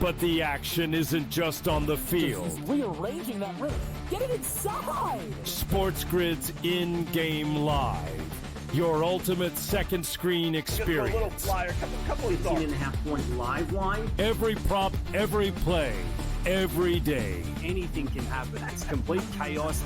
but the action isn't just on the field. He's rearranging that roof. Get it inside! SportsGrid's in-game live. Your ultimate second screen experience. A little flyer, couple of 18.5-point live line. Every prop, every play, every day. Anything can happen. That's complete chaos.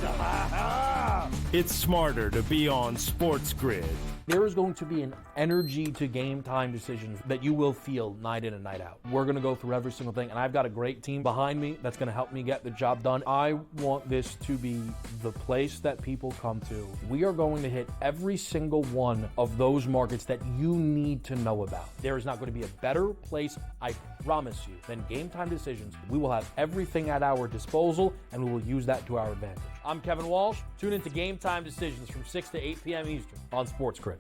It's smarter to be on SportsGrid. There is going to be an energy to game time decisions that you will feel night in and night out. We're going to go through every single thing, and I've got a great team behind me that's going to help me get the job done. I want this to be the place that people come to. We are going to hit every single one of those markets that you need to know about. There is not going to be a better place, I promise you, than Game Time Decisions. We will have everything at our disposal, and we will use that to our advantage. I'm Kevin Walsh. Tune into Game Time Decisions from 6 to 8 p.m. Eastern on SportsGrid.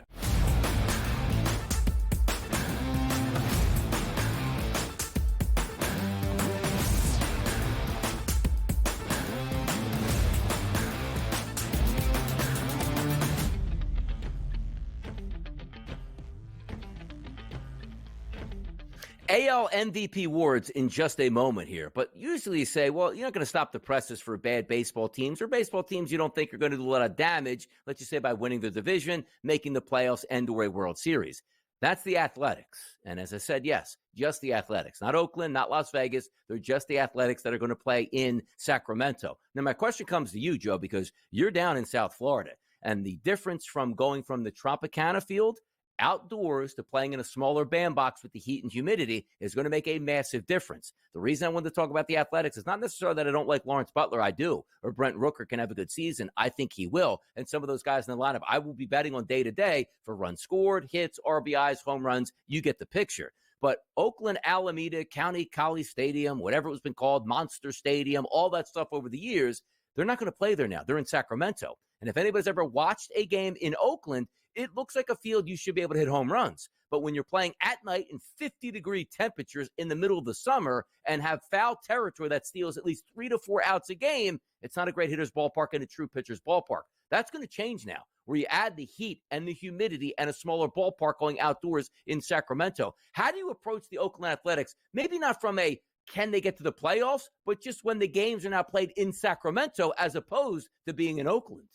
AL MVP awards in just a moment here, but usually you say, well, you're not going to stop the presses for bad baseball teams or baseball teams you don't think are going to do a lot of damage, let's just say by winning the division, making the playoffs, and or a World Series. That's the Athletics. And as I said, yes, just the Athletics. Not Oakland, not Las Vegas. They're just the Athletics that are going to play in Sacramento. Now, my question comes to you, Joe, because you're down in South Florida. And the difference from going from the Tropicana field outdoors to playing in a smaller bandbox with the heat and humidity is going to make a massive difference. The reason I wanted to talk about the Athletics is not necessarily that I don't like Lawrence Butler. I do. Or Brent Rooker can have a good season. I think he will. And some of those guys in the lineup, I will be betting on day-to-day for runs scored, hits, RBIs, home runs. You get the picture. But Oakland, Alameda, County College Stadium, whatever it's been called, Monster Stadium, all that stuff over the years, they're not going to play there now. They're in Sacramento. And if anybody's ever watched a game in Oakland, it looks like a field you should be able to hit home runs. But when you're playing at night in 50-degree temperatures in the middle of the summer and have foul territory that steals at least 3 to 4 outs a game, it's not a great hitter's ballpark and a true pitcher's ballpark. That's going to change now, where you add the heat and the humidity and a smaller ballpark going outdoors in Sacramento. How do you approach the Oakland Athletics? Maybe not from a can they get to the playoffs, but just when the games are now played in Sacramento as opposed to being in Oakland.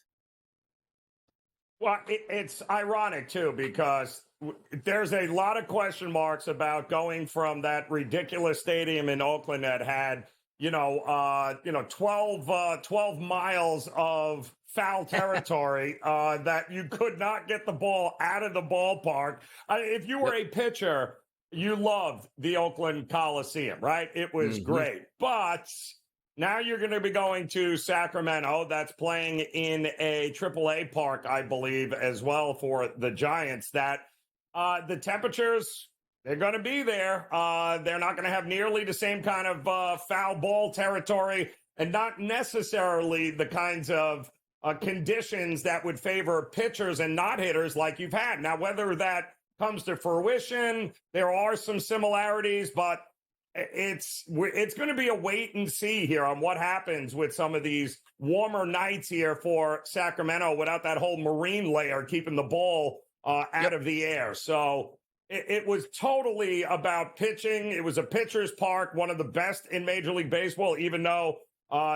Well, it's ironic, too, because there's a lot of question marks about going from that ridiculous stadium in Oakland that had, 12 miles of foul territory that you could not get the ball out of the ballpark. If you were a pitcher, you loved the Oakland Coliseum, right? It was great. But now you're going to be going to Sacramento. That's playing in a AAA park, I believe, as well for the Giants. That the temperatures, they're going to be there. They're not going to have nearly the same kind of foul ball territory and not necessarily the kinds of conditions that would favor pitchers and not hitters like you've had. Now, whether that comes to fruition, there are some similarities, but it's going to be a wait and see here on what happens with some of these warmer nights here for Sacramento without that whole marine layer keeping the ball out of the air. So it was totally about pitching. It was a pitcher's park, one of the best in Major League Baseball, even though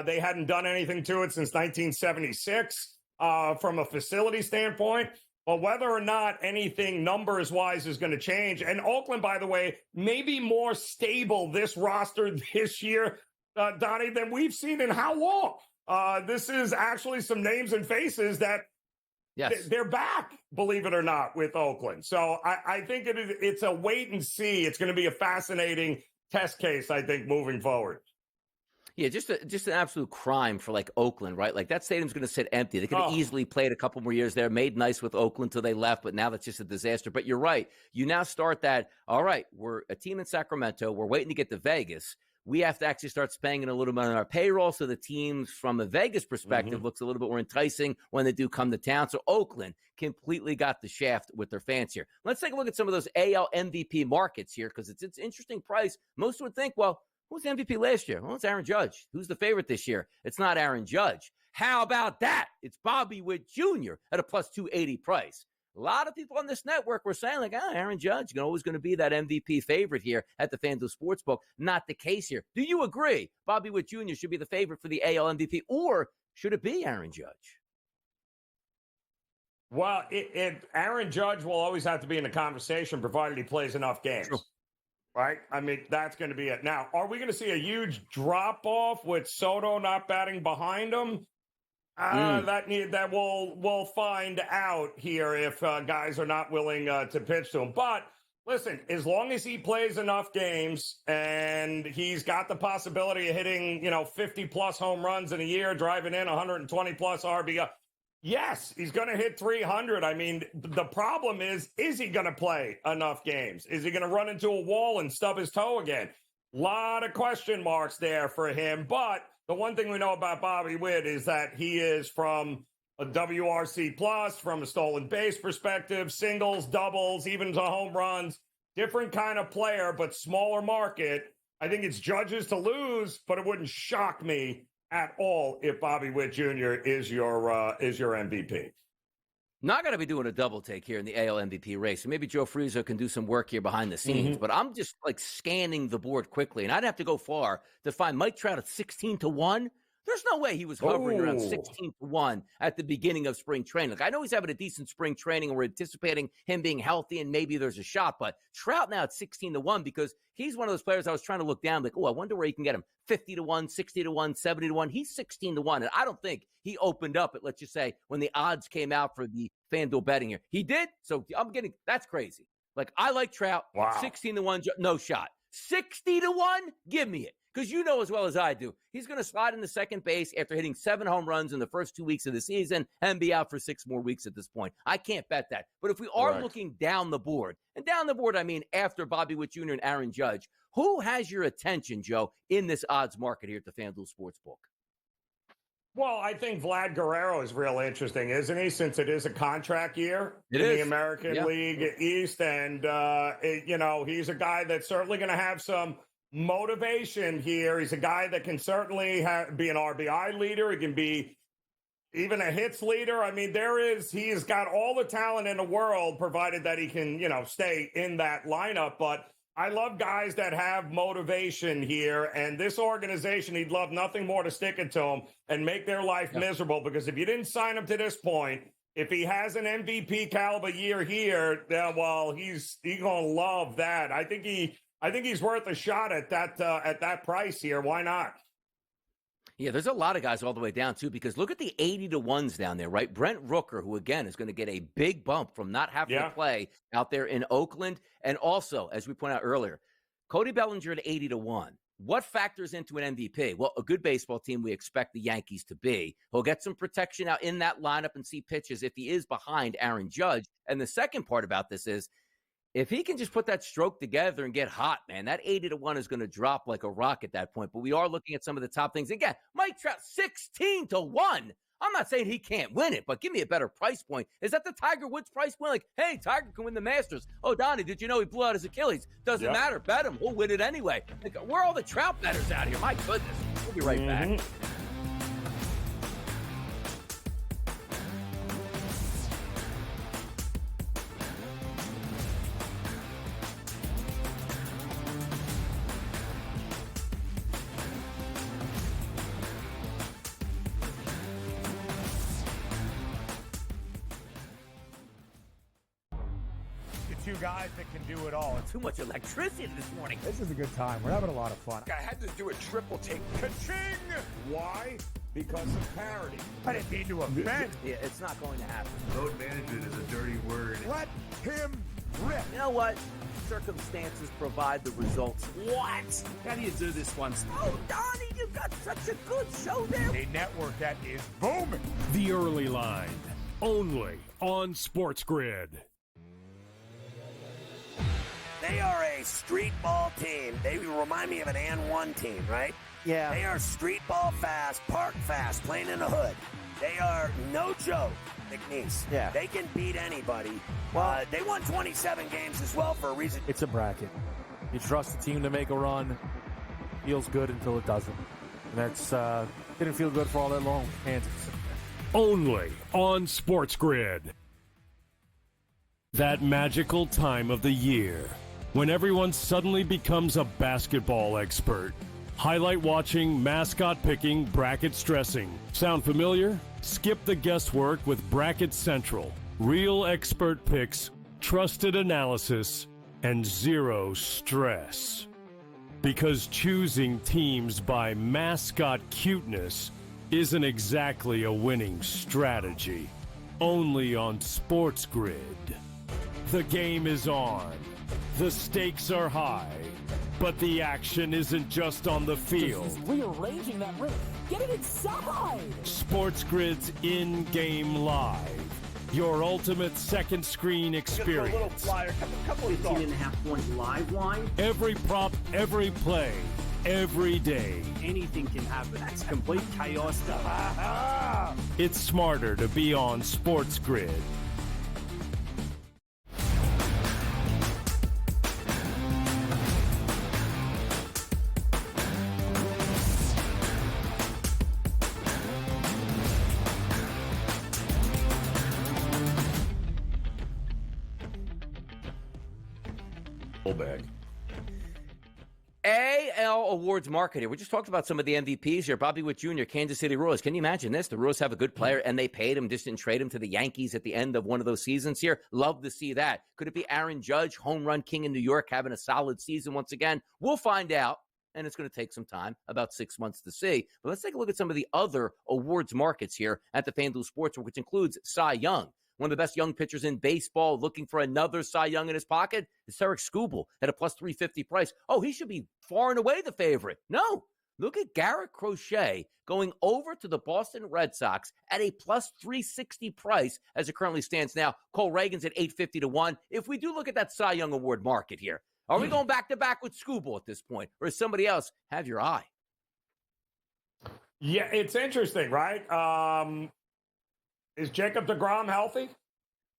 they hadn't done anything to it since 1976 from a facility standpoint. But whether or not anything numbers-wise is going to change, and Oakland, by the way, may be more stable this roster this year, Donnie, than we've seen in how long? This is actually some names and faces that they're back, believe it or not, with Oakland. So I think it's a wait and see. It's going to be a fascinating test case, I think, moving forward. Yeah, just an absolute crime for like Oakland, right? Like that stadium's going to sit empty. They could have easily played a couple more years there, made nice with Oakland till they left, but now that's just a disaster. But you're right. You now start that, all right, we're a team in Sacramento. We're waiting to get to Vegas. We have to actually start spending a little bit on our payroll so the teams from a Vegas perspective looks a little bit more enticing when they do come to town. So Oakland completely got the shaft with their fans here. Let's take a look at some of those AL MVP markets here because it's an interesting price. Most would think, well, who was the MVP last year? Well, it's Aaron Judge. Who's the favorite this year? It's not Aaron Judge. How about that? It's Bobby Witt Jr. at a plus 280 price. A lot of people on this network were saying, like, Aaron Judge is always going to be that MVP favorite here at the FanDuel Sportsbook. Not the case here. Do you agree Bobby Witt Jr. should be the favorite for the AL MVP, or should it be Aaron Judge? Well, Aaron Judge will always have to be in the conversation provided he plays enough games. Sure. Right? I mean, that's going to be it. Now, are we going to see a huge drop-off with Soto not batting behind him? That we'll find out here if guys are not willing to pitch to him. But listen, as long as he plays enough games and he's got the possibility of hitting, 50-plus home runs in a year, driving in 120-plus RBI, yes, he's going to hit 300. I mean, the problem is he going to play enough games? Is he going to run into a wall and stub his toe again? A lot of question marks there for him. But the one thing we know about Bobby Witt is that he is from a WRC plus, from a stolen base perspective, singles, doubles, even to home runs, different kind of player, but smaller market. I think it's Judge's to lose, but it wouldn't shock me at all if Bobby Witt Jr. is your MVP. Not going to be doing a double take here in the AL MVP race. So maybe Joe Frizo can do some work here behind the scenes, but I'm just like scanning the board quickly, and I'd have to go far to find Mike Trout at 16-1. There's no way he was hovering around 16-1 at the beginning of spring training. Like, I know he's having a decent spring training, and we're anticipating him being healthy, and maybe there's a shot. But Trout now at 16-1 because he's one of those players I was trying to look down, like, oh, I wonder where you can get him. 50-1, 60-1, 70-1. He's 16-1, and I don't think he opened up at, let's just say, when the odds came out for the FanDuel betting here. He did, so that's crazy. Like, I like Trout. Wow. 16-1, no shot. 60-1, give me it. Because you know as well as I do, he's going to slide into second base after hitting 7 home runs in the first 2 weeks of the season and be out for 6 more weeks at this point. I can't bet that. But if we are looking down the board, and down the board I mean after Bobby Witt Jr. and Aaron Judge, who has your attention, Joe, in this odds market here at the FanDuel Sportsbook? Well, I think Vlad Guerrero is real interesting, isn't he? Since it is a contract year in the American League East. And, he's a guy that's certainly going to have some motivation here. He's a guy that can certainly be an RBI leader. He can be even a hits leader. I mean, he has got all the talent in the world, provided that he can, stay in that lineup. But I love guys that have motivation here, and this organization, he'd love nothing more to stick it to them and make their life miserable, because if you didn't sign him to this point, if he has an MVP caliber year here, he's going to love that. I think he's worth a shot at that price here. Why not? Yeah, there's a lot of guys all the way down, too, because look at the 80-1s down there, right? Brent Rooker, who, again, is going to get a big bump from not having to play out there in Oakland. And also, as we pointed out earlier, Cody Bellinger at 80-1. What factors into an MVP? Well, a good baseball team we expect the Yankees to be. He'll get some protection out in that lineup and see pitches if he is behind Aaron Judge. And the second part about this is, if he can just put that stroke together and get hot, man, that 80-1 is going to drop like a rock at that point. But we are looking at some of the top things. Again, Mike Trout, 16-1. I'm not saying he can't win it, but give me a better price point. Is that the Tiger Woods price point? Like, hey, Tiger can win the Masters. Oh, Donnie, did you know he blew out his Achilles? Doesn't matter. Bet him. We'll win it anyway. Like, where are all the Trout bettors out here? My goodness. We'll be right back. Two guys that can do it all. Too much electricity this morning. This is a good time. We're having a lot of fun. I had to do a triple take. Ka-ching! Why? Because of parity. I didn't mean to offend. Yeah, it's not going to happen. Load management is a dirty word. Let him rip. You know what? Circumstances provide the results. What? How do you do this one? Oh, Donnie, you've got such a good show there. A network that is booming. The Early Line, only on SportsGrid. They are a street ball team. They remind me of an and one team, right? Yeah. They are street ball fast, park fast, playing in the hood. They are no joke, McNeese. Yeah. They can beat anybody. Well, they won 27 games as well for a reason. It's a bracket. You trust the team to make a run. Feels good until it doesn't. And that's didn't feel good for all that long with Kansas. Only on SportsGrid. That magical time of the year when everyone suddenly becomes a basketball expert. Highlight watching, mascot picking, bracket stressing. Sound familiar? Skip the guesswork with Bracket Central. Real expert picks, trusted analysis, and zero stress. Because choosing teams by mascot cuteness isn't exactly a winning strategy. Only on SportsGrid. The game is on. The stakes are high. But the action isn't just on the field. He's rearranging that ring. Get it inside! SportsGrid's in-game live. Your ultimate second screen experience. Just a little flyer, couple of 15.5-point live line. Every prop, every play, every day. Anything can happen. That's complete chaos. It's smarter to be on SportsGrid. Bag. AL awards market here. We just talked about some of the MVPs here. Bobby Witt Jr., Kansas City Royals. Can you imagine this? The Royals have a good player, and they paid him, just didn't trade him to the Yankees at the end of one of those seasons here. Love to see that. Could it be Aaron Judge, home run king in New York, having a solid season once again? We'll find out, and it's going to take some time, about 6 months to see. But let's take a look at some of the other awards markets here at the FanDuel Sportsbook, which includes Cy Young. One of the best young pitchers in baseball, looking for another Cy Young in his pocket, is Tarek Skubal at a plus 350 price. Oh, he should be far and away the favorite. No, look at Garrett Crochet going over to the Boston Red Sox at a plus 360 price as it currently stands now. Cole Reagan's at 850 to 1. If we do look at that Cy Young Award market here, are we going back-to-back with Skubal at this point, or is somebody else have your eye? Yeah, it's interesting, right? Is Jacob deGrom healthy?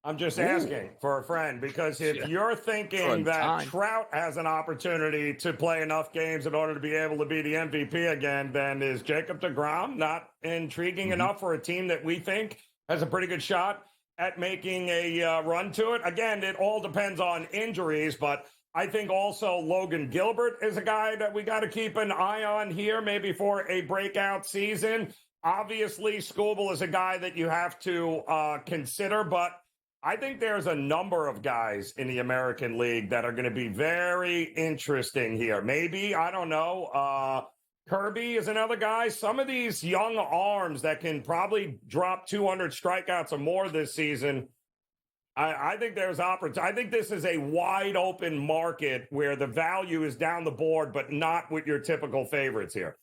I'm just asking for a friend, because if you're thinking that Trout has an opportunity to play enough games in order to be able to be the MVP again, then is Jacob deGrom not intriguing enough for a team that we think has a pretty good shot at making a run to it? Again, it all depends on injuries, but I think also Logan Gilbert is a guy that we got to keep an eye on here, maybe for a breakout season. Obviously, Skubal is a guy that you have to consider, but I think there's a number of guys in the American League that are going to be very interesting here. Maybe, I don't know, Kirby is another guy. Some of these young arms that can probably drop 200 strikeouts or more this season, I think there's opportunity. I think this is a wide open market where the value is down the board, but not with your typical favorites here.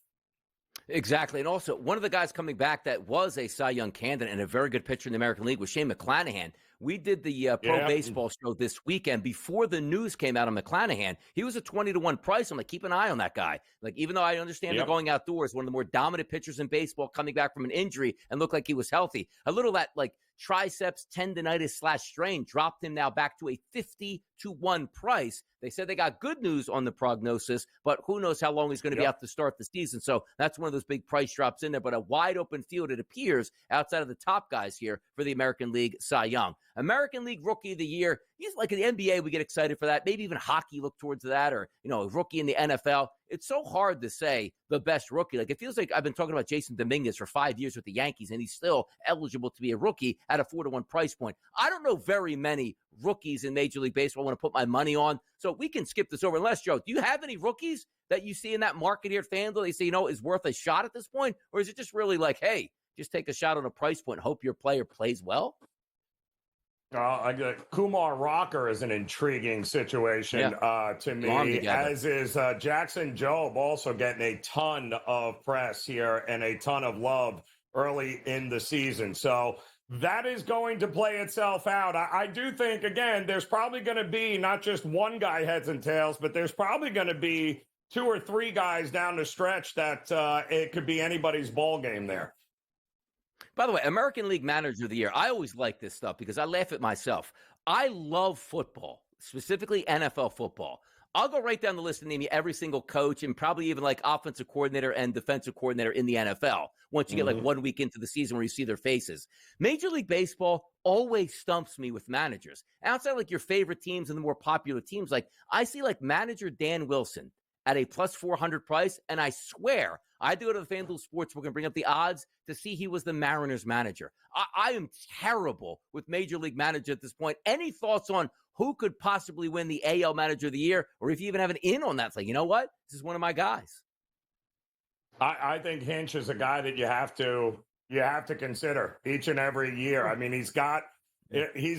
Exactly. And also, one of the guys coming back that was a Cy Young candidate and a very good pitcher in the American League was Shane McClanahan. We did the Pro Baseball show this weekend. Before the news came out on McClanahan, he was a 20 to 1 price. I'm like, keep an eye on that guy. Like, even though I understand they're going outdoors, one of the more dominant pitchers in baseball coming back from an injury and looked like he was healthy. A little that, like, triceps tendonitis / strain dropped him now back to a 50 to 1 price. They said they got good news on the prognosis, but who knows how long he's going to be out to start the season. So that's one of those big price drops in there, but a wide open field, it appears, outside of the top guys here for the American League Cy Young. American League Rookie of the Year, he's like in the NBA, we get excited for that. Maybe even hockey look towards that, or, you know, a rookie in the NFL. It's so hard to say the best rookie. Like, it feels like I've been talking about Jason Dominguez for 5 years with the Yankees, and he's still eligible to be a rookie at a 4 to 1 price point. I don't know very many rookies in Major League Baseball I want to put my money on, so we can skip this over. Unless, Joe, do you have any rookies that you see in that market here at FanDuel they say, you know, is worth a shot at this point? Or is it just really like, hey, just take a shot on a price point and hope your player plays well? Kumar Rocker is an intriguing situation to me, as is Jackson Jobe, also getting a ton of press here and a ton of love early in the season. So that is going to play itself out. I do think, again, there's probably going to be not just one guy heads and tails, but there's probably going to be 2 or 3 guys down the stretch that it could be anybody's ball game there. By the way, American League Manager of the Year, I always like this stuff because I laugh at myself. I love football, specifically NFL football. I'll go right down the list and name you every single coach and probably even like offensive coordinator and defensive coordinator in the NFL once you get like 1 week into the season where you see their faces. Major League Baseball always stumps me with managers. Outside like your favorite teams and the more popular teams, like I see like manager Dan Wilson at a plus 400 price, and I swear I had to go to the FanDuel Sportsbook and bring up the odds to see he was the Mariners manager. I am terrible with Major League Manager at this point. Any thoughts on who could possibly win the AL Manager of the Year, or if you even have an in on that? It's like, you know what? This is one of my guys. I think Hinch is a guy that you have to consider each and every year. I mean, he's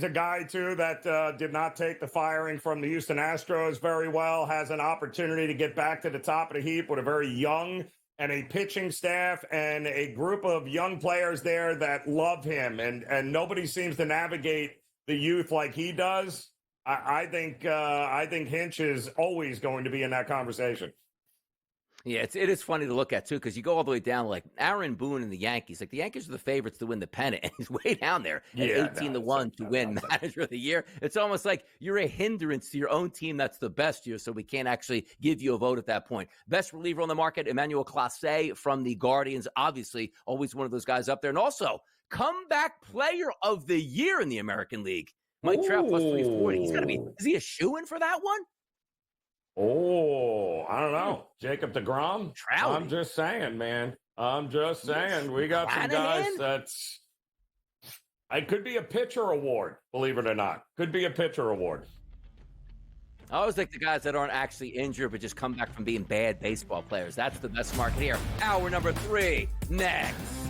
a guy, too, that did not take the firing from the Houston Astros very well, has an opportunity to get back to the top of the heap with a very young and a pitching staff and a group of young players there that love him. And nobody seems to navigate the youth like he does. I think Hinch is always going to be in that conversation. Yeah, it is funny to look at, too, because you go all the way down, like Aaron Boone and the Yankees. Like, the Yankees are the favorites to win the pennant, and he's way down there at 18 to 1 to win Manager of the Year. It's almost like you're a hindrance to your own team that's the best year, so we can't actually give you a vote at that point. Best reliever on the market, Emmanuel Clase from the Guardians. Obviously, always one of those guys up there. And also, comeback player of the year in the American League. Mike Trout plus 340. He's got to be – is he a shoo-in for that one? Oh, I don't know. Jacob deGrom? Trouty. I'm just saying, man. I'm just saying. We got some guys that's... It could be a pitcher award, believe it or not. Could be a pitcher award. I always like the guys that aren't actually injured but just come back from being bad baseball players. That's the best market here. Hour number 3, next.